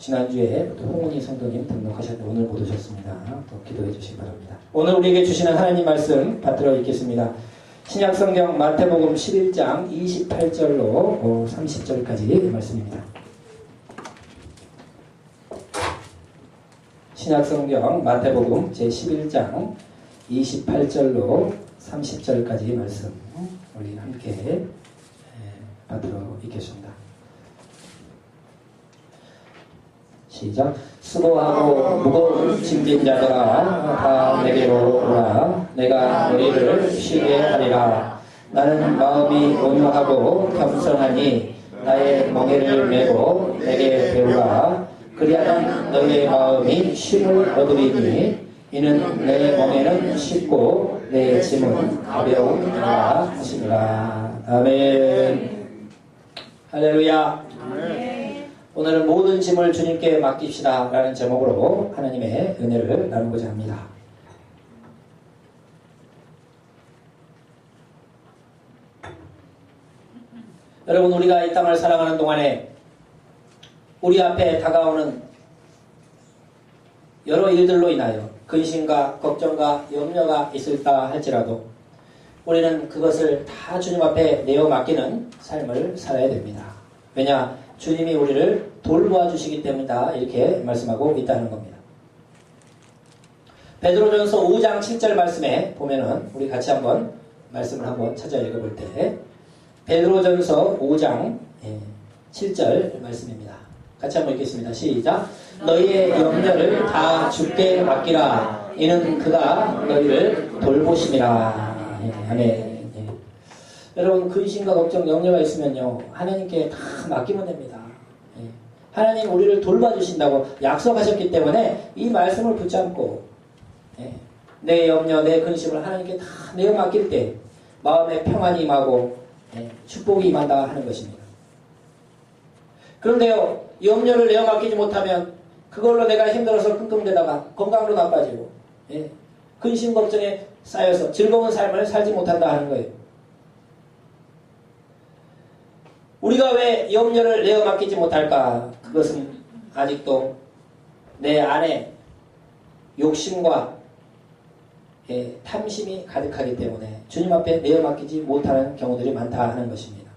지난주에 또 홍은희 성도님 등록하셨는데 오늘 못 오셨습니다. 또 기도해 주시기 바랍니다. 오늘 우리에게 주시는 하나님 말씀 받들어 읽겠습니다. 신약성경 마태복음 11장 28절로 30절까지 말씀입니다. 신약성경 마태복음 제11장 28절로 30절까지 말씀 우리 함께 받들어 읽겠습니다. 시작. 수고하고 무거운 짐진 자들아 다 내게로 오라. 내가 너희를 쉬게 하리라. 나는 마음이 온유하고 겸손하니 나의 멍에를 메고 내게 배우라. 그리하면 너희의 마음이 쉼을 얻으리니 이는 내 멍에는 쉽고 내 짐은 가벼우니라 하시니라. 아멘. 할렐루야. 오늘은 모든 짐을 주님께 맡깁시다 라는 제목으로 하나님의 은혜를 나누고자 합니다. 여러분, 우리가 이 땅을 살아가는 동안에 우리 앞에 다가오는 여러 일들로 인하여 근심과 걱정과 염려가 있을까 할지라도 우리는 그것을 다 주님 앞에 내어 맡기는 삶을 살아야 됩니다. 왜냐? 주님이 우리를 돌보아 주시기 때문이다. 이렇게 말씀하고 있다는 겁니다. 베드로전서 5장 7절 말씀에 보면은 우리 같이 한번 말씀을 한번 찾아 읽어볼 때 베드로전서 5장 7절 말씀입니다. 같이 한번 읽겠습니다. 시작. 너희의 염려를 다 주께 맡기라. 이는 그가 너희를 돌보심이라. 아멘. 여러분, 근심과 걱정, 염려가 있으면요 하나님께 다 맡기면 됩니다. 하나님 우리를 돌봐주신다고 약속하셨기 때문에 이 말씀을 붙잡고 내 염려, 내 근심을 하나님께 다 내어 맡길 때 마음에 평안이 임하고 축복이 임한다 하는 것입니다. 그런데요, 염려를 내어 맡기지 못하면 그걸로 내가 힘들어서 끙끙대다가 건강도 나빠지고 근심 걱정에 쌓여서 즐거운 삶을 살지 못한다 하는 거예요. 우리가 왜 염려를 내어 맡기지 못할까? 그것은 아직도 내 안에 욕심과 탐심이 가득하기 때문에 주님 앞에 내어 맡기지 못하는 경우들이 많다 하는 것입니다.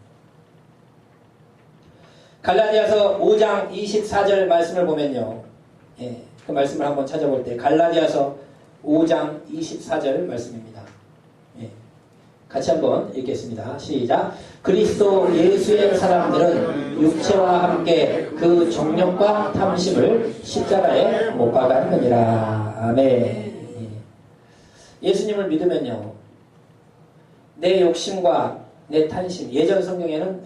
갈라디아서 5장 24절 말씀을 보면요. 그 말씀을 한번 찾아볼 때 갈라디아서 5장 24절 말씀입니다. 같이 한번 읽겠습니다. 시작. 그리스도 예수의 사람들은 육체와 함께 그 정욕과 탐심을 십자가에 못 박았느니라. 아멘. 예수님을 믿으면요, 내 욕심과 내 탐심, 예전 성경에는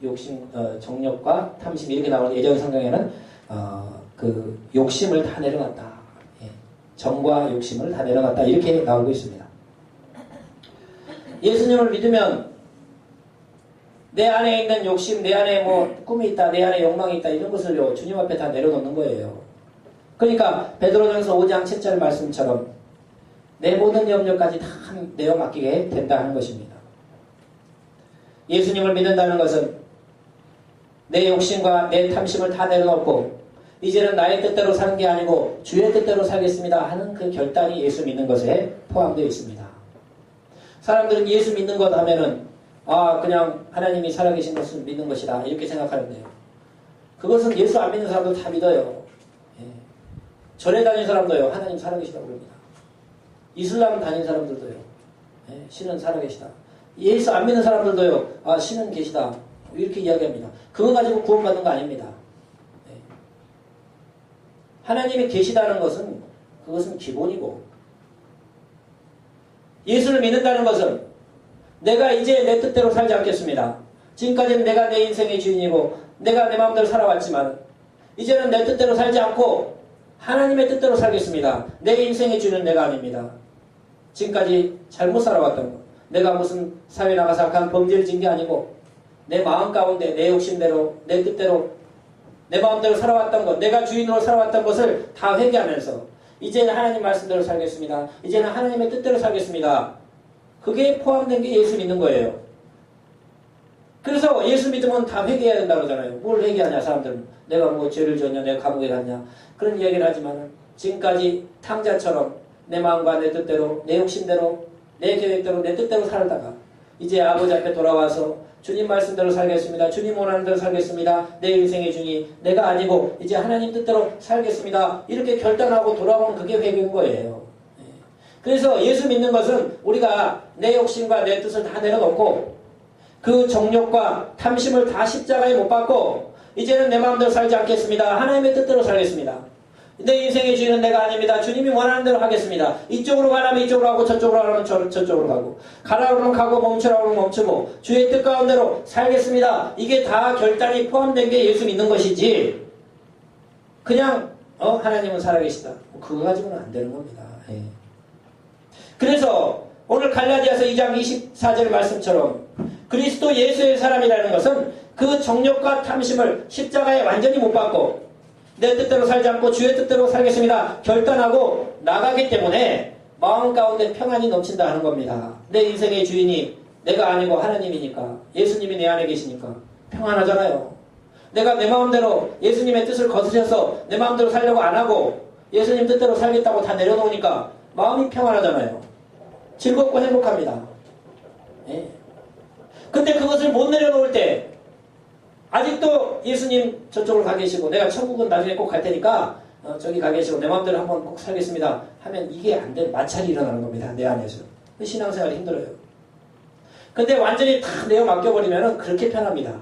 욕심, 정욕과 탐심 이렇게 나오는데 예전 성경에는 그 욕심을 다 내려놨다. 정과 욕심을 다 내려놨다. 이렇게 나오고 있습니다. 예수님을 믿으면 내 안에 있는 욕심, 내 안에 뭐 꿈이 있다, 내 안에 욕망이 있다, 이런 것을요 주님 앞에 다 내려놓는 거예요. 그러니까 베드로전서 5장 7절 말씀처럼 내 모든 염려까지 다 내어 맡기게 된다는 것입니다. 예수님을 믿는다는 것은 내 욕심과 내 탐심을 다 내려놓고 이제는 나의 뜻대로 사는 게 아니고 주의 뜻대로 살겠습니다 하는 그 결단이 예수 믿는 것에 포함되어 있습니다. 사람들은 예수 믿는 것 하면은 그냥 하나님이 살아계신 것을 믿는 것이다 이렇게 생각하는데요. 그것은 예수 안 믿는 사람도 다 믿어요. 절에 다니는 사람도요 하나님 살아계시다고 그럽니다. 이슬람 다니는 사람들도요 신은 살아계시다. 예수 안 믿는 사람들도요 신은 계시다 이렇게 이야기합니다. 그거 가지고 구원받는 거 아닙니다. 하나님이 계시다는 것은 그것은 기본이고 예수를 믿는다는 것은 내가 이제 내 뜻대로 살지 않겠습니다. 지금까지는 내가 내 인생의 주인이고 내가 내 마음대로 살아왔지만 이제는 내 뜻대로 살지 않고 하나님의 뜻대로 살겠습니다. 내 인생의 주인은 내가 아닙니다. 지금까지 잘못 살아왔던 것, 내가 무슨 사회 나가서 악한 범죄를 진 게 아니고 내 마음 가운데 내 욕심대로 내 뜻대로 내 마음대로 살아왔던 것, 내가 주인으로 살아왔던 것을 다 회개하면서 이제는 하나님 말씀대로 살겠습니다. 이제는 하나님의 뜻대로 살겠습니다. 그게 포함된 게 예수 믿는 거예요. 그래서 예수 믿으면 다 회개해야 된다고 그러잖아요. 뭘 회개하냐 사람들은. 내가 뭐 죄를 졌냐, 내가 감옥에 갔냐, 그런 이야기를 하지만 지금까지 탕자처럼 내 마음과 내 뜻대로, 내 욕심대로, 내 계획대로, 내 뜻대로 살다가 이제 아버지 앞에 돌아와서 주님 말씀대로 살겠습니다. 주님 원하는 대로 살겠습니다. 내 인생의 주님 내가 아니고 이제 하나님 뜻대로 살겠습니다. 이렇게 결단하고 돌아오는 그게 회개인 거예요. 그래서 예수 믿는 것은 우리가 내 욕심과 내 뜻을 다 내려놓고 그 정욕과 탐심을 다 십자가에 못 박고 이제는 내 마음대로 살지 않겠습니다. 하나님의 뜻대로 살겠습니다. 내 인생의 주인은 내가 아닙니다. 주님이 원하는 대로 하겠습니다. 이쪽으로 가라면 이쪽으로 가고 저쪽으로 가라면 저쪽으로 가고 가라고 하면 가고 멈추라고 하면 멈추고 주의 뜻 가운데로 살겠습니다. 이게 다 결단이 포함된 게 예수 믿는 것이지 그냥 하나님은 살아계시다. 그거 가지고는 안 되는 겁니다. 예. 그래서 오늘 갈라디아서 2장 24절 말씀처럼 그리스도 예수의 사람이라는 것은 그 정욕과 탐심을 십자가에 완전히 못 박고 내 뜻대로 살지 않고 주의 뜻대로 살겠습니다. 결단하고 나가기 때문에 마음 가운데 평안이 넘친다 하는 겁니다. 내 인생의 주인이 내가 아니고 하나님이니까 예수님이 내 안에 계시니까 평안하잖아요. 내가 내 마음대로 예수님의 뜻을 거스려서 내 마음대로 살려고 안 하고 예수님 뜻대로 살겠다고 다 내려놓으니까 마음이 평안하잖아요. 즐겁고 행복합니다. 예. 근데 그것을 못 내려놓을 때 아직도 예수님 저쪽으로 가 계시고 내가 천국은 나중에 꼭 갈 테니까 저기 가 계시고 내 마음대로 한번 꼭 살겠습니다 하면 이게 안 돼. 마찰이 일어나는 겁니다. 내 안에서. 신앙생활이 힘들어요. 근데 완전히 다 내어 맡겨버리면 그렇게 편합니다.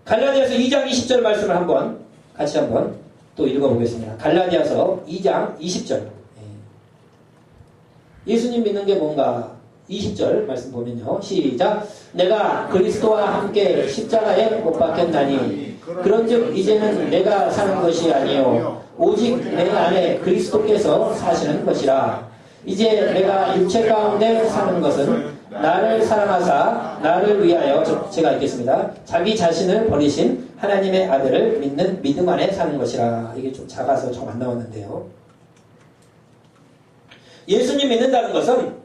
갈라디아서 2장 20절 말씀을 같이 한번 또 읽어보겠습니다. 갈라디아서 2장 20절. 예수님 믿는 게 뭔가 20절 말씀 보면요. 시작. 내가 그리스도와 함께 십자가에 못 박혔나니 그런즉 이제는 내가 사는 것이 아니요 오직 내 안에 그리스도께서 사시는 것이라. 이제 내가 육체 가운데 사는 것은 나를 사랑하사 나를 위하여 제가 읽겠습니다. 자기 자신을 버리신 하나님의 아들을 믿는 믿음 안에 사는 것이라. 이게 좀 작아서 좀 안 나왔는데요. 예수님 믿는다는 것은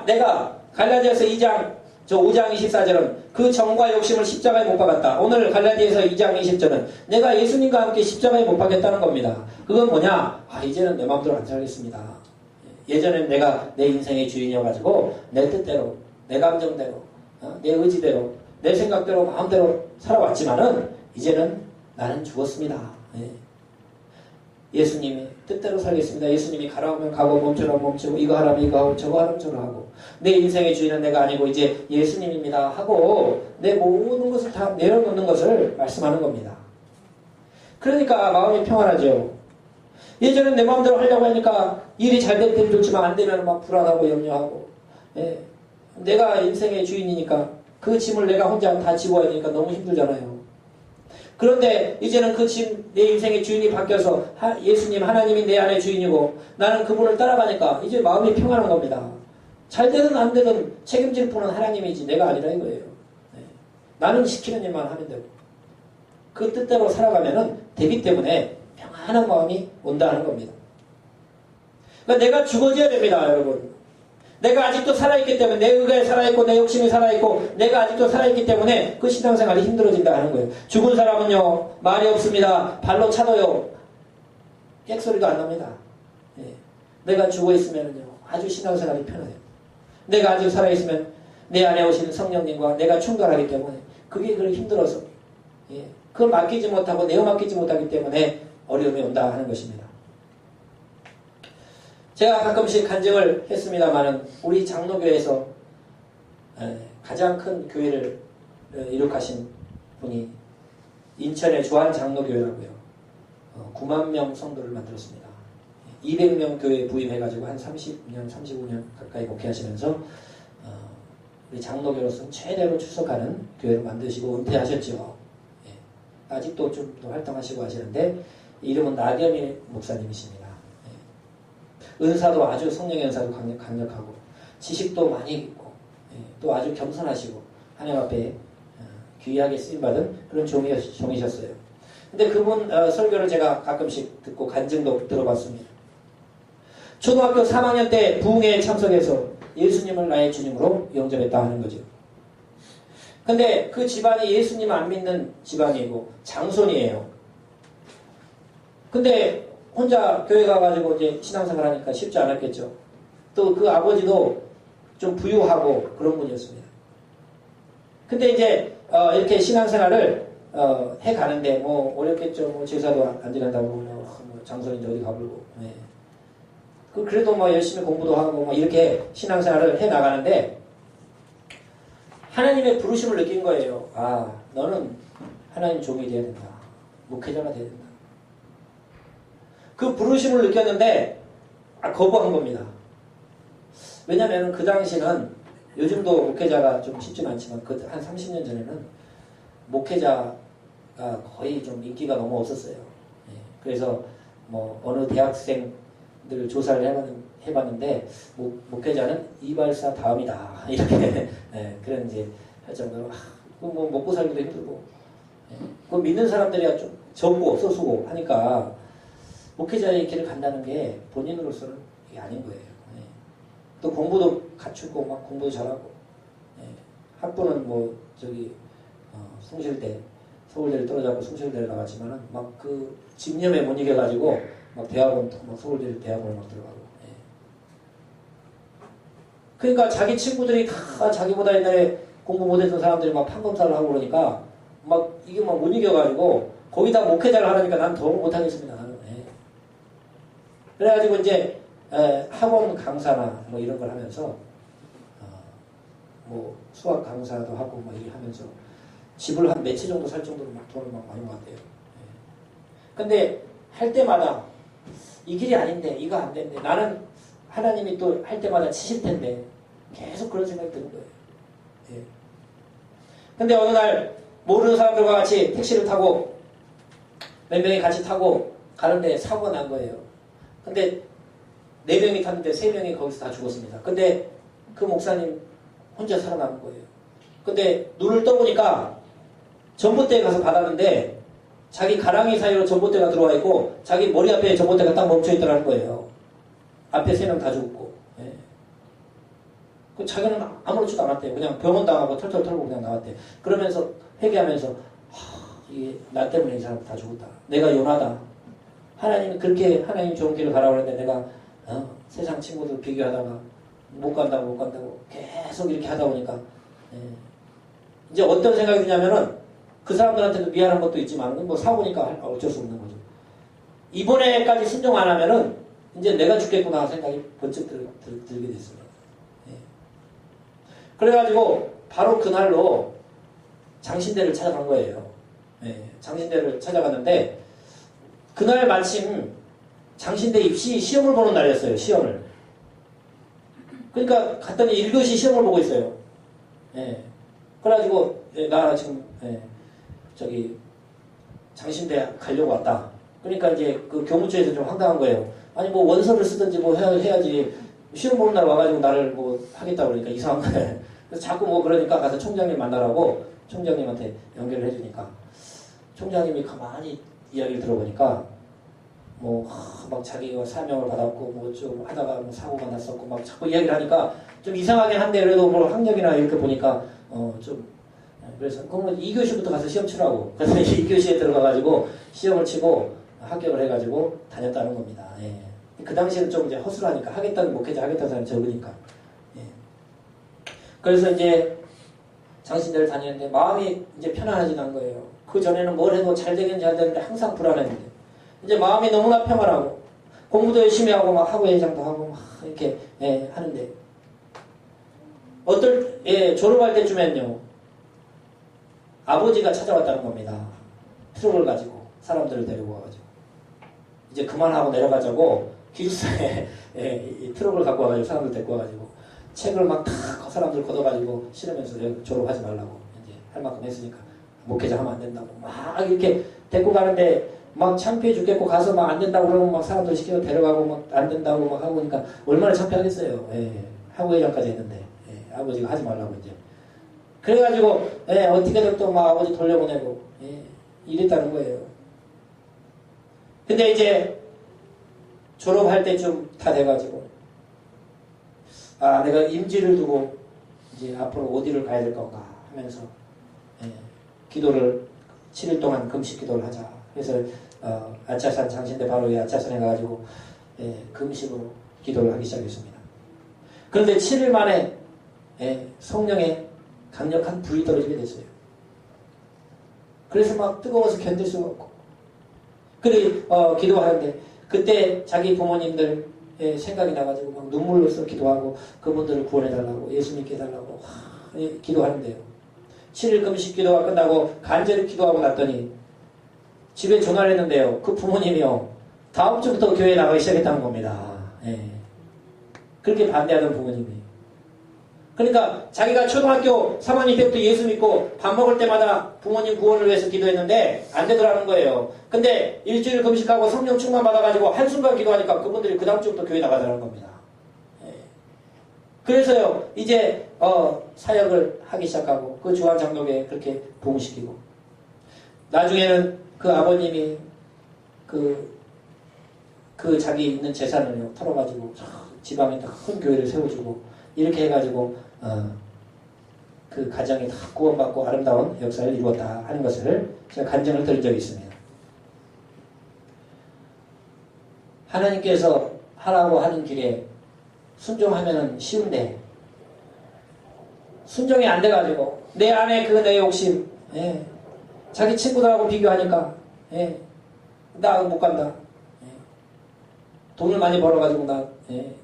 내가 갈라디아서 5장 24절은 그 정과 욕심을 십자가에 못 박았다. 오늘 갈라디아서 2장 20절은 내가 예수님과 함께 십자가에 못 박겠다는 겁니다. 그건 뭐냐? 이제는 내 마음대로 안 살겠습니다. 예전에는 내가 내 인생의 주인이어가지고 내 뜻대로, 내 감정대로, 내 의지대로, 내 생각대로, 마음대로 살아왔지만은 이제는 나는 죽었습니다. 예수님의 뜻대로 살겠습니다. 예수님이 가라면 가고 멈추라면 멈추고 이거 하라면 이거 하고 저거 하라면 저거 하고 내 인생의 주인은 내가 아니고 이제 예수님입니다 하고 내 모든 것을 다 내려놓는 것을 말씀하는 겁니다. 그러니까 마음이 평안하죠. 예전엔 내 마음대로 하려고 하니까 일이 잘 될 때는 좋지만 안 되면 막 불안하고 염려하고 내가 인생의 주인이니까 그 짐을 내가 혼자 다 지고 와야 되니까 너무 힘들잖아요. 그런데 이제는 그 짐, 내 인생의 주인이 바뀌어서 예수님 하나님이 내 안의 주인이고 나는 그분을 따라가니까 이제 마음이 평안한 겁니다. 잘 되든 안 되든 책임질 분은 하나님이지 내가 아니라 이거예요. 나는 시키는 일만 하면 되고 그 뜻대로 살아가면은 되기 때문에 평안한 마음이 온다 하는 겁니다. 그러니까 내가 죽어져야 됩니다, 여러분. 내가 아직도 살아있기 때문에 내 의가에 살아있고 내 욕심이 살아있고 내가 아직도 살아있기 때문에 그 신앙생활이 힘들어진다 하는 거예요. 죽은 사람은요 말이 없습니다. 발로 차도요 객소리도 안 납니다. 내가 죽어있으면요 아주 신앙생활이 편해요. 내가 아직 살아있으면 내 안에 오시는 성령님과 내가 충돌하기 때문에 그게 그렇게 힘들어서 그걸 맡기지 못하고 내어 맡기지 못하기 때문에 어려움이 온다 하는 것입니다. 제가 가끔씩 간증을 했습니다마는 우리 장로교에서 가장 큰 교회를 이룩하신 분이 인천의 주한 장로교회라고요. 9만 명 성도를 만들었습니다. 200명 교회에 부임해가지고 한 30년, 35년 가까이 목회하시면서 우리 장로교로서는 최대로 출석하는 교회를 만드시고 은퇴하셨죠. 아직도 좀 더 활동하시고 하시는데 이름은 나겸일 목사님이십니다. 은사도 아주 성령의 은사도 강력하고 지식도 많이 있고 또 아주 겸손하시고 하나님 앞에 귀하게 쓰임받은 그런 종이셨어요. 근데 그분 설교를 제가 가끔씩 듣고 간증도 들어봤습니다. 초등학교 3학년 때 부흥회에 참석해서 예수님을 나의 주님으로 영접했다 하는 거죠. 근데 그 집안이 예수님 안 믿는 집안이고 장손이에요. 근데 혼자 교회 가가지고 이제 신앙생활 하니까 쉽지 않았겠죠. 또 그 아버지도 좀 부유하고 그런 분이었습니다. 근데 이제 이렇게 신앙생활을 해가는데 뭐 어렵겠죠. 뭐 제사도 안 지낸다고 뭐 장손인데 어디 가불고. 네. 그래도 뭐 열심히 공부도 하고 뭐 이렇게 신앙생활을 해 나가는데 하나님의 부르심을 느낀 거예요. 아, 너는 하나님 종이 되어야 된다. 목회자가 되어야 된다. 그 부르심을 느꼈는데 거부한 겁니다. 왜냐하면 그 당시는 요즘도 목회자가 좀 쉽진 않지만 그 한 30년 전에는 목회자가 거의 좀 인기가 너무 없었어요. 예, 그래서 뭐 어느 대학생들 조사를 해봤는데 목회자는 이발사 다음이다 이렇게 예, 그런 이제 할 정도로 뭐 먹고 살기도 힘들고 예, 그 믿는 사람들이 좀 적고 소수고 하니까 목회자의 길을 간다는 게 본인으로서는 이게 아닌 거예요. 예. 또 공부도 갖추고 막 공부도 잘하고 예. 학부는 뭐 저기 숭실대 서울대를 떨어져고 숭실대를 나갔지만은 막 그 집념에 못 이겨가지고 막 대학원 막 서울대 대학원을 막 들어가고 예. 그러니까 자기 친구들이 다 자기보다 옛날에 공부 못했던 사람들이 막 판검사를 하고 그러니까 막 이게 막 못 이겨가지고 거기다 목회자를 하라니까 난 더 못하겠습니다. 나는 예. 그래가지고 이제 학원 강사나 뭐 이런 걸 하면서 뭐 수학 강사도 하고 막 이렇게 하면서 집을 한 몇 채 정도 살 정도로 막 돈을 막 많이 모았대요. 예. 근데 할 때마다 이 길이 아닌데 이거 안 된대. 나는 하나님이 또 할 때마다 치실 텐데 계속 그런 생각이 드는 거예요. 예. 근데 어느 날 모르는 사람들과 같이 택시를 타고 몇 명이 같이 타고 가는데 사고가 난 거예요. 근데 4명이 탔는데 3명이 거기서 다 죽었습니다. 근데 그 목사님 혼자 살아남은 거예요. 근데 눈을 떠보니까 전봇대에 가서 받았는데 자기 가랑이 사이로 전봇대가 들어와 있고 자기 머리 앞에 전봇대가 딱 멈춰 있더라는 거예요. 앞에 3명 다 죽었고. 예. 그 자기는 아무렇지도 않았대요. 그냥 병원 당하고 털털 털고 그냥 나왔대요. 그러면서 회개하면서 이게 나 때문에 이 사람 다 죽었다. 내가 요나다. 하나님이 그렇게 하나님 좋은 길을 가라고 하는데 내가 세상 친구들 비교하다가 못 간다고 계속 이렇게 하다 보니까 예. 이제 어떤 생각이 드냐면은 그 사람들한테도 미안한 것도 있지만 뭐 사고니까 어쩔 수 없는 거죠. 이번에까지 순종 안 하면은 이제 내가 죽겠구나 생각이 번쩍 들게 됐습니다. 예. 그래가지고 바로 그날로 장신대를 찾아간 거예요. 예. 장신대를 찾아갔는데 그날 마침 장신대 입시 시험을 보는 날이었어요. 시험을. 그러니까 갔더니 1교시 시험을 보고 있어요. 예. 그래가지고 나 지금 저기 장신대 가려고 왔다. 그러니까 이제 그 교무처에서 좀 황당한 거예요. 아니 뭐 원서를 쓰든지 뭐 해야지 시험 보는 날 와가지고 나를 뭐 하겠다 그러니까 이상한 거예요. 그래서 자꾸 뭐 그러니까 가서 총장님 만나라고 총장님한테 연결을 해주니까 총장님이 가만히 이야기를 들어보니까 뭐 막 자기가 사명을 받았고 뭐 좀 하다가 뭐 사고가 났었고 막 자꾸 이야기를 하니까 좀 이상하긴 한데 그래도 뭐 학력이나 이렇게 보니까 좀 그래서 그러면 2교시부터 가서 시험 치라고 그래서 2교시에 들어가가지고 시험을 치고 합격을 해가지고 다녔다는 겁니다. 예. 그 당시에는 좀 이제 허술하니까 하겠다는 목회자 하겠다는 사람이 적으니까 예. 그래서 이제 장신대를 다녔는데 마음이 이제 편안하진 않은 거예요. 그 전에는 뭘 해도 잘 되긴 잘 되는데 항상 불안했는데 이제 마음이 너무나 평안하고 공부도 열심히 하고 막 학우회장도 하고 막 이렇게 하는데 졸업할 때쯤엔요 아버지가 찾아왔다는 겁니다. 트럭을 가지고 사람들을 데리고 와가지고 이제 그만하고 내려가자고 기숙사에 트럭을 갖고 와가지고 사람들 데리고 와가지고 책을 막 다 사람들 걷어가지고 실으면서 졸업하지 말라고 이제 할 만큼 했으니까 목회자 하면 안 된다고 막 이렇게 데리고 가는데 막 창피해 죽겠고 가서 막 안 된다고 그러면 막 사람들 시켜서 데려가고 막 안 된다고 막 하고 그러니까 얼마나 창피하겠어요. 학우회장까지 했는데 아버지가 하지 말라고 이제 그래가지고 어떻게든 또 막 아버지 돌려보내고 이랬다는 거예요. 근데 이제 졸업할 때쯤 다 돼가지고 아, 내가 임지를 두고 이제 앞으로 어디를 가야 될 건가 하면서 기도를 7일 동안 금식 기도를 하자. 그래서 아차산 장신대 바로 이 아차산에 가가지고 금식으로 기도를 하기 시작했습니다. 그런데 7일 만에 성령의 강력한 불이 떨어지게 됐어요. 그래서 막 뜨거워서 견딜 수가 없고. 그래 기도하는데 그때 자기 부모님들 생각이 나가지고 막 눈물로써 기도하고 그분들을 구원해달라고 예수 믿게 해달라고 기도하는데요. 7일 금식 기도가 끝나고 간절히 기도하고 났더니 집에 전화를 했는데요. 그 부모님이요. 다음 주부터 교회에 나가기 시작했다는 겁니다. 그렇게 반대하던 부모님이. 그러니까 자기가 초등학교 3학년 때부터 예수 믿고 밥 먹을 때마다 부모님 구원을 위해서 기도했는데 안 되더라는 거예요. 근데 일주일 금식하고 성령 충만 받아가지고 한순간 기도하니까 그분들이 그 다음 주부터 교회 나가자는 겁니다. 그래서요 이제 사역을 하기 시작하고 그 주한장로교에 그렇게 부흥시키고 나중에는 그 아버님이 그 자기 있는 재산을 털어가지고 지방에 큰 교회를 세워주고 이렇게 해가지고 그 가정이 다 구원받고 아름다운 역사를 이루었다 하는 것을 제가 간증을 드린 적이 있습니다. 하나님께서 하라고 하는 길에 순종하면 쉬운데 순종이 안 돼가지고 내 안에 그 내 욕심 자기 친구들하고 비교하니까 나 못 간다. 돈을 많이 벌어가지고 나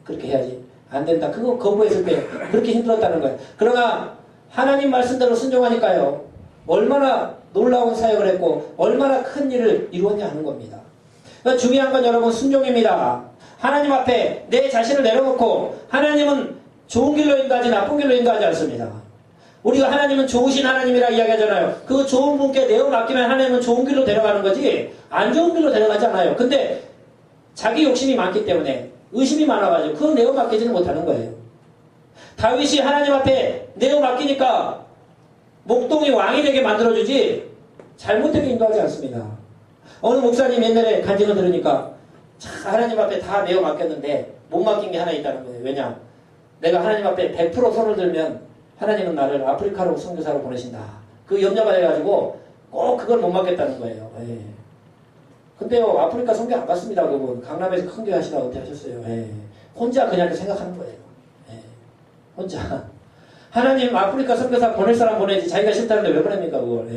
그렇게 해야지. 안 된다. 그거 거부했을 때 그렇게 힘들었다는 거예요. 그러나 하나님 말씀대로 순종하니까요. 얼마나 놀라운 사역을 했고 얼마나 큰 일을 이루었냐 하는 겁니다. 그러니까 중요한 건 여러분 순종입니다. 하나님 앞에 내 자신을 내려놓고 하나님은 좋은 길로 인도하지 나쁜 길로 인도하지 않습니다. 우리가 하나님은 좋으신 하나님이라 이야기하잖아요. 그 좋은 분께 내어 맡기면 하나님은 좋은 길로 데려가는 거지 안 좋은 길로 데려가지 않아요. 근데 자기 욕심이 많기 때문에 의심이 많아가지고 그건 내어 맡기지는 못하는 거예요. 다윗이 하나님 앞에 내어 맡기니까 목동이 왕이 되게 만들어주지 잘못되게 인도하지 않습니다. 어느 목사님 옛날에 간증을 들으니까 하나님 앞에 다 내어 맡겼는데 못 맡긴 게 하나 있다는 거예요. 왜냐? 내가 하나님 앞에 100% 손을 들면 하나님은 나를 아프리카로 선교사로 보내신다. 그 염려가 돼가지고 꼭 그걸 못 맡겠다는 거예요. 근데요 아프리카 선교 안 갔습니다. 그분 강남에서 큰 교회 하시다가 은퇴하셨어요. 혼자 그냥 생각하는 거예요. 혼자 하나님 아프리카 선교사 보낼 사람 보내지 자기가 싫다는데 왜 보냅니까 그걸.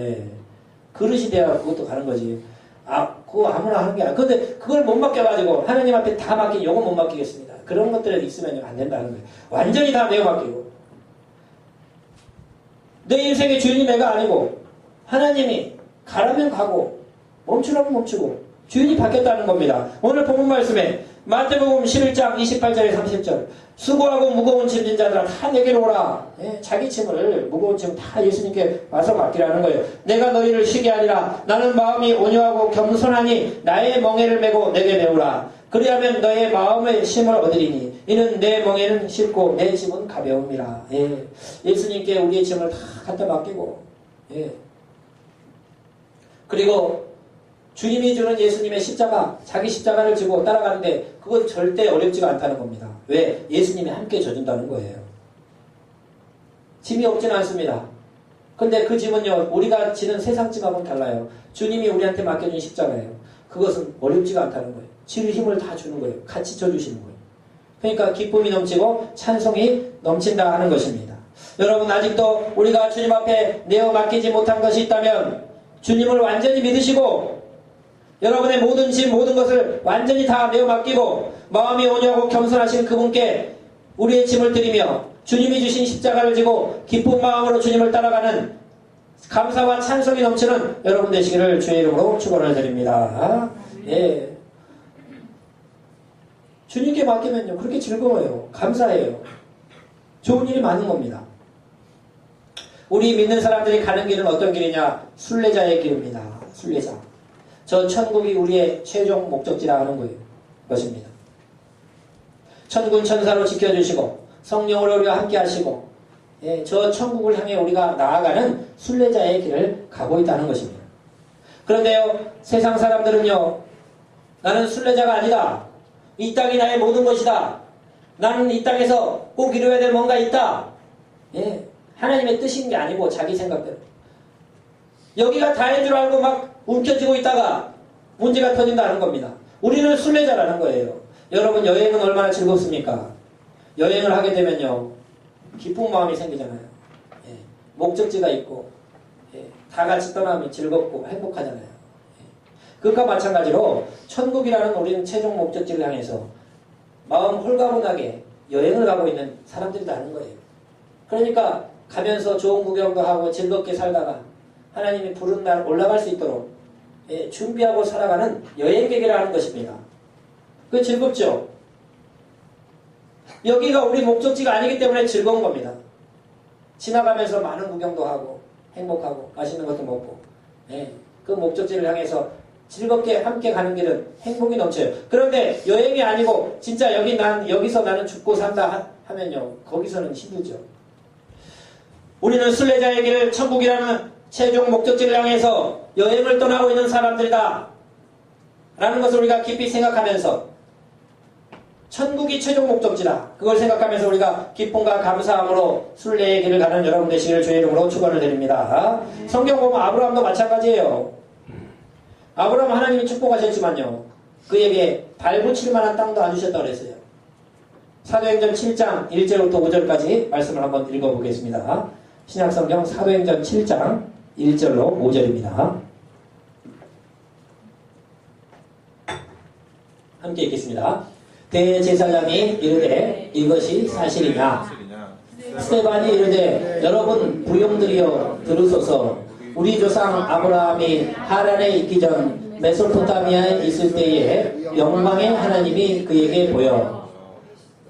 그릇이 돼야 그것도 가는 거지. 그거 아무나 하는 게 아니야. 근데 그걸 못 맡겨가지고 하나님 앞에 다 맡긴 요건 못 맡기겠습니다. 그런 것들에 있으면 안 된다는 거예요. 완전히 다 내어 맡기고 내 인생의 주인이 내가 아니고 하나님이 가라면 가고 멈추라면 멈추고 주인이 바뀌었다는 겁니다. 오늘 본문 말씀에 마태복음 11장 28절에 30절 수고하고 무거운 짐진 자들아 다 내게로 오라. 자기 짐을 무거운 짐 다 예수님께 와서 맡기라는 거예요. 내가 너희를 쉬게 하리라. 나는 마음이 온유하고 겸손하니 나의 멍에를 메고 내게 메우라. 그리하면 너의 마음의 쉼을 얻으리니 이는 내 멍에는 쉽고 내 짐은 가벼움이라. 예수님께 우리의 짐을 다 갖다 맡기고 그리고 주님이 주는 예수님의 십자가, 자기 십자가를 지고 따라가는데 그건 절대 어렵지가 않다는 겁니다. 왜? 예수님이 함께 져준다는 거예요. 짐이 없지는 않습니다. 근데 그 짐은요, 우리가 지는 세상 짐하고는 달라요. 주님이 우리한테 맡겨준 십자가예요. 그것은 어렵지가 않다는 거예요. 질 힘을 다 주는 거예요. 같이 져주시는 거예요. 그러니까 기쁨이 넘치고 찬송이 넘친다 하는 것입니다. 여러분 아직도 우리가 주님 앞에 내어 맡기지 못한 것이 있다면 주님을 완전히 믿으시고 여러분의 모든 짐, 모든 것을 완전히 다 내어 맡기고 마음이 온유하고 겸손하신 그분께 우리의 짐을 드리며 주님이 주신 십자가를 지고 기쁜 마음으로 주님을 따라가는 감사와 찬송이 넘치는 여러분 되시기를 주의 이름으로 축원을 드립니다. 주님께 맡기면요 그렇게 즐거워요. 감사해요. 좋은 일이 많은 겁니다. 우리 믿는 사람들이 가는 길은 어떤 길이냐? 순례자의 길입니다. 순례자. 저 천국이 우리의 최종 목적지라 하는 거예요. 것입니다. 천군 천사로 지켜주시고 성령으로 우리와 함께 하시고 저 천국을 향해 우리가 나아가는 순례자의 길을 가고 있다는 것입니다. 그런데요 세상 사람들은요 나는 순례자가 아니다. 이 땅이 나의 모든 것이다. 나는 이 땅에서 꼭 이루어야 될 뭔가 있다. 예, 하나님의 뜻인 게 아니고 자기 생각대로. 여기가 다인 줄 알고 막 움켜쥐고 있다가 문제가 터진다는 겁니다. 우리는 순례자라는 거예요. 여러분 여행은 얼마나 즐겁습니까? 여행을 하게 되면요. 기쁜 마음이 생기잖아요. 예, 목적지가 있고 예, 다 같이 떠나면 즐겁고 행복하잖아요. 예, 그것과 마찬가지로 천국이라는 우리는 최종 목적지를 향해서 마음 홀가분하게 여행을 가고 있는 사람들이라는 거예요. 그러니까 가면서 좋은 구경도 하고 즐겁게 살다가 하나님이 부른 날 올라갈 수 있도록 예, 준비하고 살아가는 여행객이라는 것입니다. 그게 즐겁죠? 여기가 우리 목적지가 아니기 때문에 즐거운 겁니다. 지나가면서 많은 구경도 하고 행복하고 맛있는 것도 먹고 예, 그 목적지를 향해서 즐겁게 함께 가는 길은 행복이 넘쳐요. 그런데 여행이 아니고 진짜 여기서 나는 죽고 산다 하면요. 거기서는 힘들죠. 우리는 순례자의 길을 천국이라는 최종 목적지를 향해서 여행을 떠나고 있는 사람들이다 라는 것을 우리가 깊이 생각하면서 천국이 최종 목적지다. 그걸 생각하면서 우리가 기쁨과 감사함으로 순례의 길을 가는 여러분 되시기를 주의 이름으로 축원을 드립니다. 성경 보면 아브라함도 마찬가지예요. 아브라함 하나님이 축복하셨지만요. 그에게 발붙일 만한 땅도 안 주셨다고 그랬어요. 사도행전 7장 1절부터 5절까지 말씀을 한번 읽어보겠습니다. 신약성경 사도행전 7장 1절로 5절입니다. 함께 읽겠습니다. 대제사장이 이르되 이것이 사실이냐? 스데반이 이르되 여러분 부용들이여 들으소서. 우리 조상 아브라함이 하란에 있기 전 메소포타미아에 있을 때에 영광의 하나님이 그에게 보여.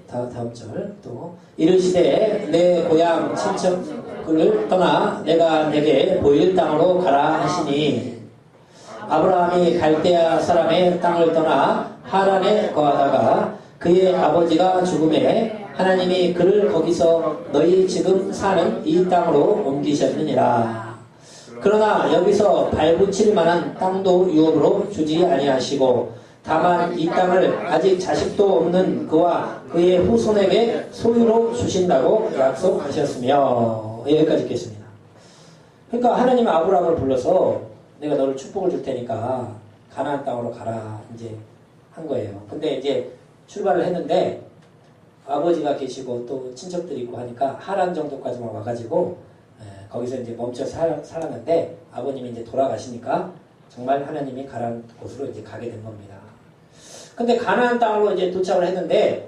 다음 절 또 이르시되 내 고향 친척을 떠나 내가 내게 보일 땅으로 가라 하시니 아브라함이 갈대아 사람의 땅을 떠나 하란에 거하다가 그의 아버지가 죽음에 하나님이 그를 거기서 너희 지금 사는 이 땅으로 옮기셨느니라. 그러나 여기서 발붙일 만한 땅도 유업으로 주지 아니하시고 다만 이 땅을 아직 자식도 없는 그와 그의 후손에게 소유로 주신다고 약속하셨으며. 여기까지 읽겠습니다. 그러니까 하나님은 아브라함을 불러서 내가 너를 축복을 줄 테니까 가나안 땅으로 가라 이제 한 거예요. 근데 이제 출발을 했는데 아버지가 계시고 또 친척들이 있고 하니까 하란 정도까지만 와가지고 거기서 이제 멈춰 살았는데 아버님이 이제 돌아가시니까 정말 하나님이 가라는 곳으로 이제 가게 된 겁니다. 근데 가나안 땅으로 이제 도착을 했는데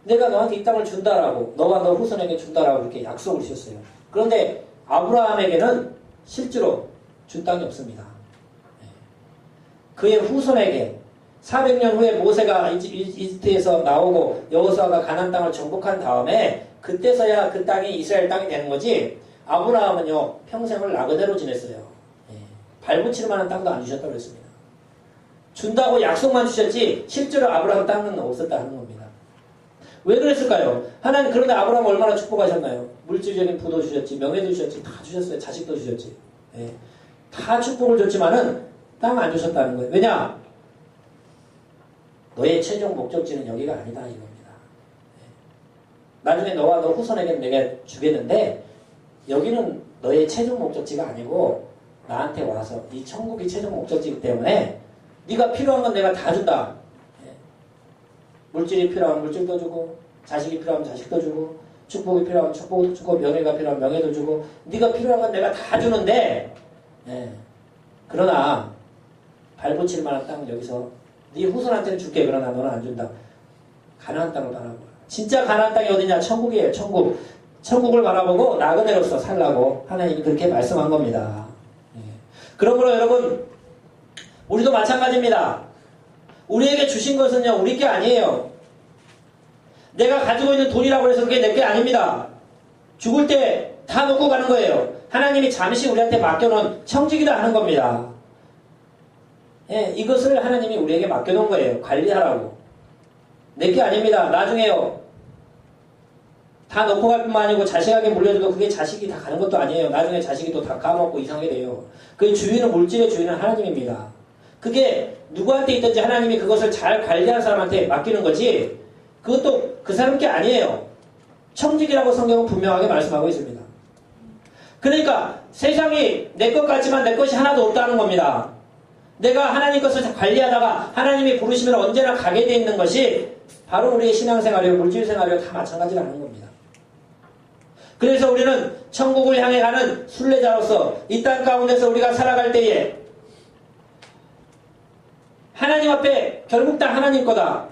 내가 너한테 이 땅을 준다라고 너와 너 후손에게 준다라고 이렇게 약속을 주셨어요. 그런데 아브라함에게는 실제로 준 땅이 없습니다. 그의 후손에게 400년 후에 모세가 이집트에서 나오고 여호수아가 가나안 땅을 정복한 다음에 그때서야 그 땅이 이스라엘 땅이 되는 거지. 아브라함은요 평생을 나그네로 지냈어요. 발붙일 만한 땅도 안 주셨다고 했습니다. 준다고 약속만 주셨지 실제로 아브라함 땅은 없었다 하는 겁니다. 왜 그랬을까요? 하나님 그런데 아브라함 얼마나 축복하셨나요? 물질적인 부도 주셨지, 명예도 주셨지, 다 주셨어요. 자식도 주셨지. 다 축복을 줬지만은 땅 안 주셨다는 거예요. 왜냐? 너의 최종 목적지는 여기가 아니다 이겁니다. 나중에 너와 너 후손에게는 내가 주겠는데 여기는 너의 최종 목적지가 아니고 나한테 와서 이 천국이 최종 목적지이기 때문에 네가 필요한 건 내가 다 준다. 물질이 필요하면 물질도 주고 자식이 필요하면 자식도 주고 축복이 필요하면 축복도 주고 명예가 필요하면 명예도 주고 네가 필요한 건 내가 다 주는데 그러나 발붙일 만한 땅은 여기서 네 후손한테는 줄게. 그러나 너는 안 준다. 가나안 땅을 바라보고 진짜 가나안 땅이 어디냐? 천국이에요. 천국. 천국을 바라보고 나그네로서 살라고 하나님이 그렇게 말씀한 겁니다. 그러므로 여러분 우리도 마찬가지입니다. 우리에게 주신 것은요 우리 게 아니에요. 내가 가지고 있는 돈이라고 해서 그게 내 게 아닙니다. 죽을 때 다 놓고 가는 거예요. 하나님이 잠시 우리한테 맡겨놓은 청지기다 하는 겁니다. 이것을 하나님이 우리에게 맡겨놓은 거예요. 관리하라고. 내 게 아닙니다. 나중에요. 다 놓고 갈 뿐만 아니고 자식에게 물려줘도 그게 자식이 다 가는 것도 아니에요. 나중에 자식이 또 다 까먹고 이상하게 돼요. 그 주인은 물질의 주인은 하나님입니다. 그게 누구한테 있든지 하나님이 그것을 잘 관리하는 사람한테 맡기는 거지 그것도 그 사람 게 아니에요. 청직이라고 성경은 분명하게 말씀하고 있습니다. 그러니까 세상이 내 것 같지만 내 것이 하나도 없다는 겁니다. 내가 하나님 것을 관리하다가 하나님이 부르시면 언제나 가게 돼 있는 것이 바로 우리의 신앙생활이고 물질생활이고 다 마찬가지라는 겁니다. 그래서 우리는 천국을 향해 가는 순례자로서 이 땅 가운데서 우리가 살아갈 때에 하나님 앞에 결국 다 하나님 거다.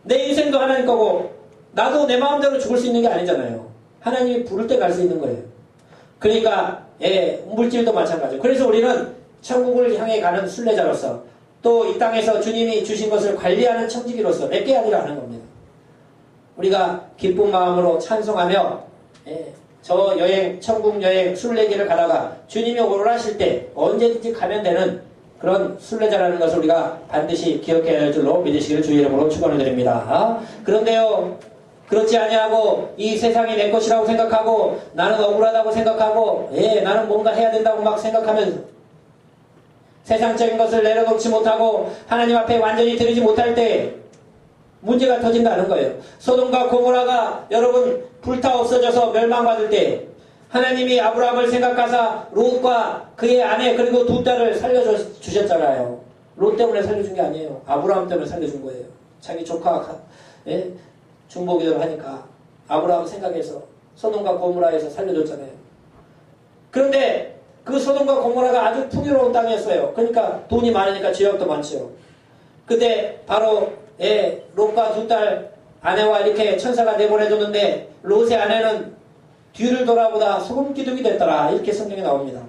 내 인생도 하나님 거고 나도 내 마음대로 죽을 수 있는 게 아니잖아요. 하나님이 부를 때 갈 수 있는 거예요. 그러니까 물질도 마찬가지고 그래서 우리는 천국을 향해 가는 순례자로서 또 이 땅에서 주님이 주신 것을 관리하는 청지기로서 내게 아니라 하는 겁니다. 우리가 기쁜 마음으로 찬송하며 저 여행, 천국 여행, 순례길을 가다가 주님이 오라실 때 언제든지 가면 되는 그런 순례자라는 것을 우리가 반드시 기억해야 할 줄로 믿으시기를 주의 이름으로 축원을 드립니다. 그런데요, 그렇지 아니하고 이 세상이 내 것이라고 생각하고 나는 억울하다고 생각하고 나는 뭔가 해야 된다고 막 생각하면서 세상적인 것을 내려놓지 못하고 하나님 앞에 완전히 드리지 못할 때 문제가 터진다는 거예요. 소돔과 고모라가 여러분 불타 없어져서 멸망받을 때 하나님이 아브라함을 생각하사 롯과 그의 아내 그리고 두 딸을 살려주셨잖아요. 롯 때문에 살려준 게 아니에요. 아브라함 때문에 살려준 거예요. 자기 조카가 중보기도를 하니까 아브라함 생각해서 소돔과 고모라에서 살려줬잖아요. 그런데 그 소돔과 고모라가 아주 풍요로운 땅이었어요. 그러니까 돈이 많으니까 지역도 많죠. 근데 바로 롯과 두 딸 아내와 이렇게 천사가 내보내줬는데 롯의 아내는 뒤를 돌아보다 소금기둥이 됐더라. 이렇게 성경에 나옵니다.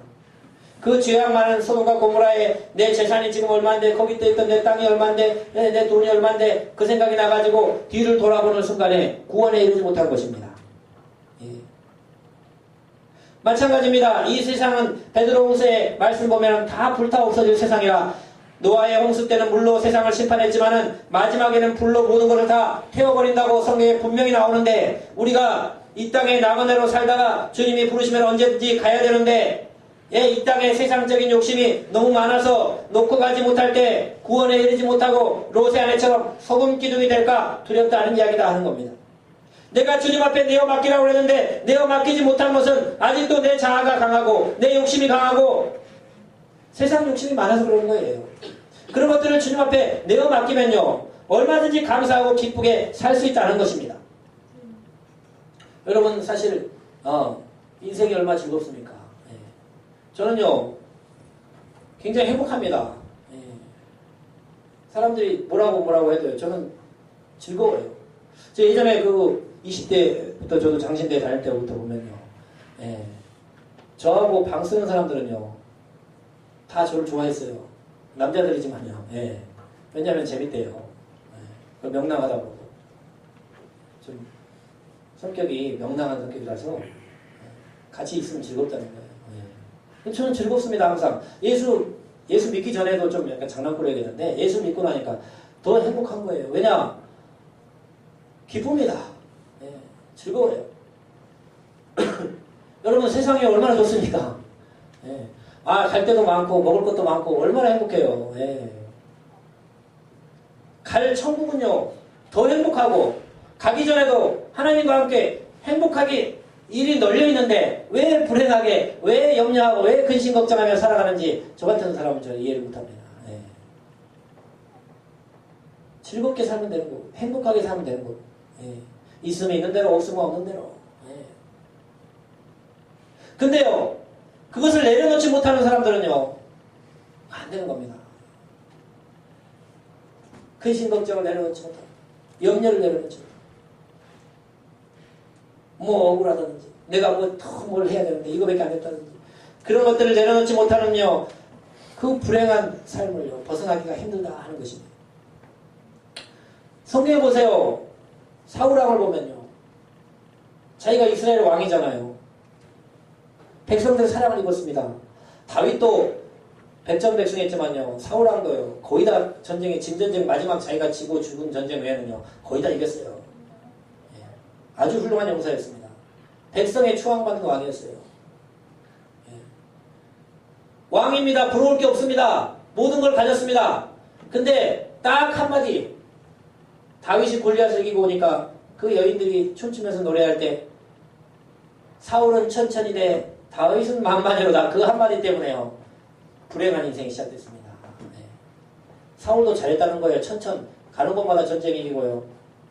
그 죄악 많은 소돔과 고모라에 내 재산이 지금 얼마인데 거기 때 있던 내 땅이 얼마인데 내 돈이 얼마인데 그 생각이 나가지고 뒤를 돌아보는 순간에 구원에 이르지 못한 것입니다. 마찬가지입니다. 이 세상은 베드로후서의 말씀 보면 다 불타 없어질 세상이라 노아의 홍수 때는 물로 세상을 심판했지만은 마지막에는 불로 모든 것을 다 태워버린다고 성경에 분명히 나오는데 우리가 이 땅에 나그네로 살다가 주님이 부르시면 언제든지 가야 되는데 이 땅에 세상적인 욕심이 너무 많아서 놓고 가지 못할 때 구원에 이르지 못하고 롯의 아내처럼 소금 기둥이 될까 두렵다는 이야기다 하는 겁니다. 내가 주님 앞에 내어 맡기라고 했는데 내어 맡기지 못한 것은 아직도 내 자아가 강하고 내 욕심이 강하고 세상 욕심이 많아서 그러는 거예요. 그런 것들을 주님 앞에 내어 맡기면요 얼마든지 감사하고 기쁘게 살 수 있다는 것입니다. 여러분 사실 인생이 얼마나 즐겁습니까? 저는요 굉장히 행복합니다. 사람들이 뭐라고 해도요 저는 즐거워요. 저 예전에 그 20대부터 저도 장신대 다닐 때부터 보면요 저하고 방 쓰는 사람들은요 다 저를 좋아했어요. 남자들이지만요. 왜냐하면 재밌대요. 명랑하다고. 좀 성격이 명랑한 성격이라서 같이 있으면 즐겁다는 거예요. 저는 즐겁습니다. 항상. 예수 믿기 전에도 좀 약간 장난꾸러기였는데 예수 믿고 나니까 더 행복한 거예요. 왜냐? 기쁩니다. 즐거워요. 여러분 세상이 얼마나 좋습니까? 갈 데도 많고 먹을 것도 많고 얼마나 행복해요. 갈 천국은요 더 행복하고 가기 전에도 하나님과 함께 행복하게 일이 널려 있는데 왜 불행하게 왜 염려하고 왜 근심 걱정하며 살아가는지 저 같은 사람은 저 이해를 못합니다. 즐겁게 살면 되는 거고 행복하게 살면 되는 거고 있으면 있는 대로 없으면 없는 대로. 근데요 그것을 내려놓지 못하는 사람들은요 안 되는 겁니다. 근심 걱정을 내려놓지 못하고 염려를 내려놓지 못하고 뭐 억울하다든지 내가 뭘 해야 되는데 이거밖에 안 했다든지 그런 것들을 내려놓지 못하는요 그 불행한 삶을요 벗어나기가 힘들다 하는 것입니다. 성경에 보세요. 사울왕을 보면요 자기가 이스라엘 왕이잖아요. 백성들 사랑을 입었습니다. 다윗도 백전백승했지만요 사울왕도요 거의 다 전쟁에 진전쟁 마지막 자기가 지고 죽은 전쟁 외에는요 거의 다 이겼어요. 아주 훌륭한 용사였습니다. 백성의 추앙받는 왕이었어요. 왕입니다. 부러울 게 없습니다. 모든 걸 가졌습니다. 근데 딱 한마디 다윗이 골리앗을 이기고 오니까 그 여인들이 춤추면서 노래할 때 사울은 천천히 돼 다윗은 만만히로다. 그 한마디 때문에요. 불행한 인생이 시작됐습니다. 네. 사울도 잘했다는 거예요. 천천 가는 곳마다 전쟁이 이기고요.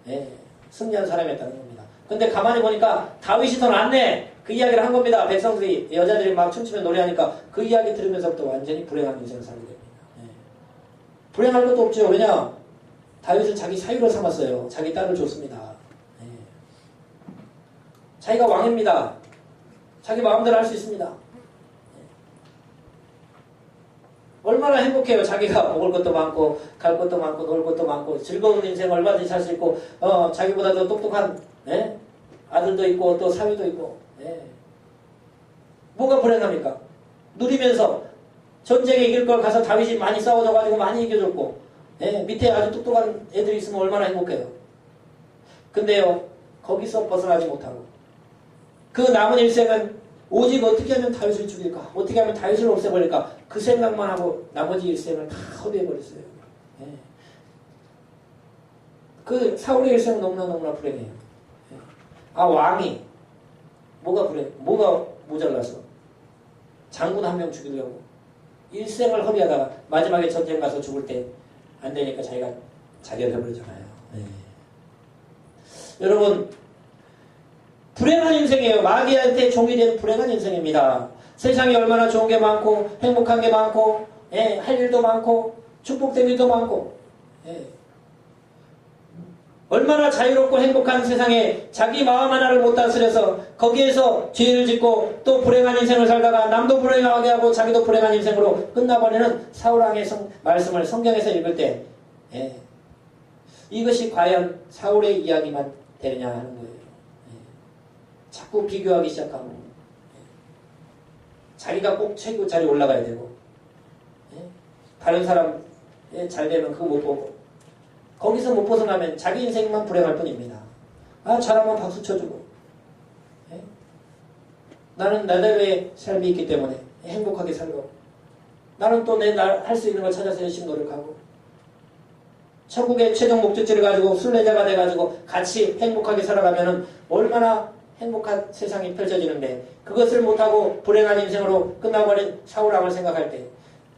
네. 승리한 사람이었다는 겁니다. 근데 가만히 보니까 다윗이 더 낫네. 그 이야기를 한 겁니다. 백성들이 여자들이 막 춤추면 노래하니까 그 이야기 들으면서부터 완전히 불행한 인생을 살게 됩니다. 네. 불행할 것도 없죠. 왜냐? 다윗은 자기 사유로 삼았어요. 자기 딸을 줬습니다. 네. 자기가 왕입니다. 자기 마음대로 할 수 있습니다. 네. 얼마나 행복해요. 자기가 먹을 것도 많고 갈 것도 많고 놀 것도 많고 즐거운 인생 얼마든지 살 수 있고 자기보다 더 똑똑한 네? 아들도 있고 또 사위도 있고 네. 뭐가 불행합니까? 누리면서 전쟁에 이길 걸 가서 다윗이 많이 싸워줘가지고 많이 이겨줬고 네? 밑에 아주 똑똑한 애들이 있으면 얼마나 행복해요. 근데요 거기서 벗어나지 못하고 그 남은 일생은 오직 어떻게 하면 다윗을 죽일까? 어떻게 하면 다윗을 없애버릴까? 그 생각만 하고 나머지 일생을 다 허비해버렸어요. 네. 그 사울의 일생은 너무나 불행해요. 네. 왕이 뭐가 모자라서 장군 한 명 죽이려고 일생을 허비하다가 마지막에 전쟁 가서 죽을 때 안 되니까 자기가 자결해버리잖아요. 네. 여러분 불행한 인생이에요. 마귀한테 종이 된 불행한 인생입니다. 세상에 얼마나 좋은 게 많고 행복한 게 많고 할 일도 많고 축복된 일도 많고 얼마나 자유롭고 행복한 세상에 자기 마음 하나를 못 다스려서 거기에서 죄를 짓고 또 불행한 인생을 살다가 남도 불행하게 하고 자기도 불행한 인생으로 끝나버리는 사울왕의 말씀을 성경에서 읽을 때 이것이 과연 사울의 이야기만 되느냐 하는 거예요. 자꾸 비교하기 시작하고 자기가 꼭 최고 자리에 올라가야 되고 다른 사람 잘 되면 그거 못 보고 거기서 못 벗어나면 자기 인생만 불행할 뿐입니다. 잘하면 박수 쳐주고 나는 나대로의 삶이 있기 때문에 행복하게 살고 나는 또 내 날 할 수 있는 걸 찾아서 열심히 노력하고 천국의 최종 목적지를 가지고 순례자가 돼가지고 같이 행복하게 살아가면 얼마나 행복한 세상이 펼쳐지는데 그것을 못하고 불행한 인생으로 끝나버린 사울왕을 생각할 때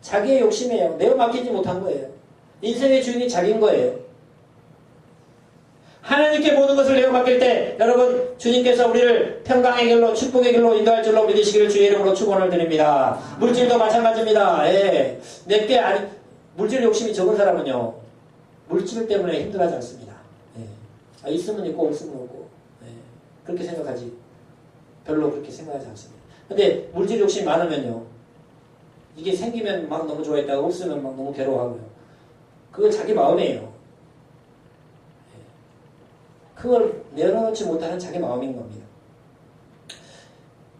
자기의 욕심이에요. 내어 맡기지 못한 거예요. 인생의 주인이 자기인 거예요. 하나님께 모든 것을 내어 맡길 때 여러분 주님께서 우리를 평강의 길로 축복의 길로 인도할 줄로 믿으시기를 주의 이름으로 축원을 드립니다. 물질도 마찬가지입니다. 내게 물질 욕심이 적은 사람은요 물질 때문에 힘들어하지 않습니다. 있으면 있고 없으면 없고 그렇게 생각하지 별로 그렇게 생각하지 않습니다. 근데 물질 욕심이 많으면요 이게 생기면 막 너무 좋아했다가 없으면 막 너무 괴로워하고요. 그건 자기 마음이에요. 그걸 내려놓지 못하는 자기 마음인 겁니다.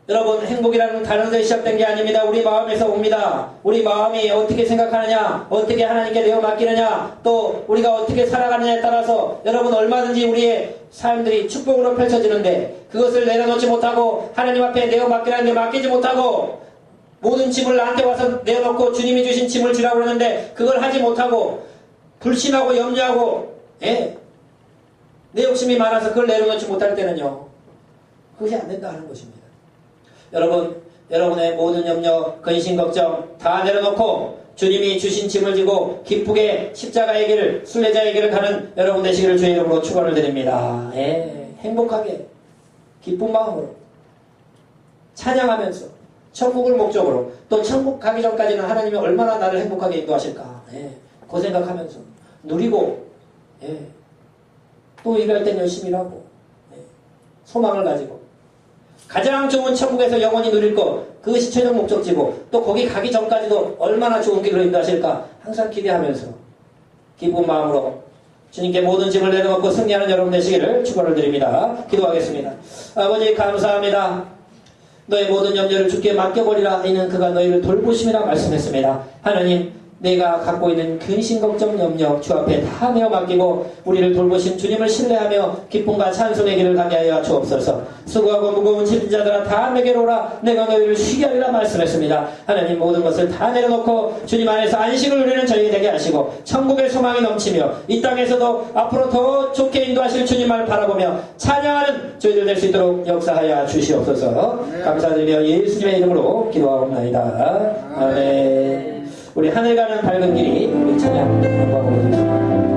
여러분 행복이라는 다른 데 시작된 게 아닙니다. 우리 마음에서 옵니다. 우리 마음이 어떻게 생각하느냐 어떻게 하나님께 내어 맡기느냐 또 우리가 어떻게 살아가느냐에 따라서 여러분 얼마든지 우리의 삶들이 축복으로 펼쳐지는데 그것을 내려놓지 못하고 하나님 앞에 내어 맡기라는데 맡기지 못하고 모든 짐을 나한테 와서 내어놓고 주님이 주신 짐을 지라고 그러는데 그걸 하지 못하고 불신하고 염려하고 내 욕심이 많아서 그걸 내려놓지 못할 때는요 그것이 안 된다 하는 것입니다. 여러분 여러분의 모든 염려 근심 걱정 다 내려놓고 주님이 주신 짐을 지고 기쁘게 십자가의 길을 순례자의 길을 가는 여러분 되시기를 주의 이름으로 축원을 드립니다. 행복하게 기쁜 마음으로 찬양하면서 천국을 목적으로 또 천국 가기 전까지는 하나님이 얼마나 나를 행복하게 인도하실까 그 생각하면서 누리고 또 일할 땐 열심히 일하고 소망을 가지고 가장 좋은 천국에서 영원히 누릴 것 그것이 최종 목적지고 또 거기 가기 전까지도 얼마나 좋은 길로 인도하실까 항상 기대하면서 기쁜 마음으로 주님께 모든 짐을 내려놓고 승리하는 여러분 되시기를 축원을 드립니다. 기도하겠습니다. 아버지 감사합니다. 너의 모든 염려를 주께 맡겨버리라 이는 그가 너희를 돌보심이라 말씀했습니다. 하나님 내가 갖고 있는 근심, 걱정, 염려 주 앞에 다 내어 맡기고 우리를 돌보신 주님을 신뢰하며 기쁨과 찬송의 길을 가게 하여 주옵소서. 수고하고 무거운 짐진 자들아 다 내게로 오라. 내가 너희를 쉬게 하리라 말씀했습니다. 하나님 모든 것을 다 내려놓고 주님 안에서 안식을 누리는 저희에게 되게 하시고 천국의 소망이 넘치며 이 땅에서도 앞으로 더 좋게 인도하실 주님을 바라보며 찬양하는 저희들 될 수 있도록 역사하여 주시옵소서. 감사드리며 예수님의 이름으로 기도하옵나이다. 아멘. 우리 하늘 가는 밝은 길이 우리 찬양 한번 보여주십시오.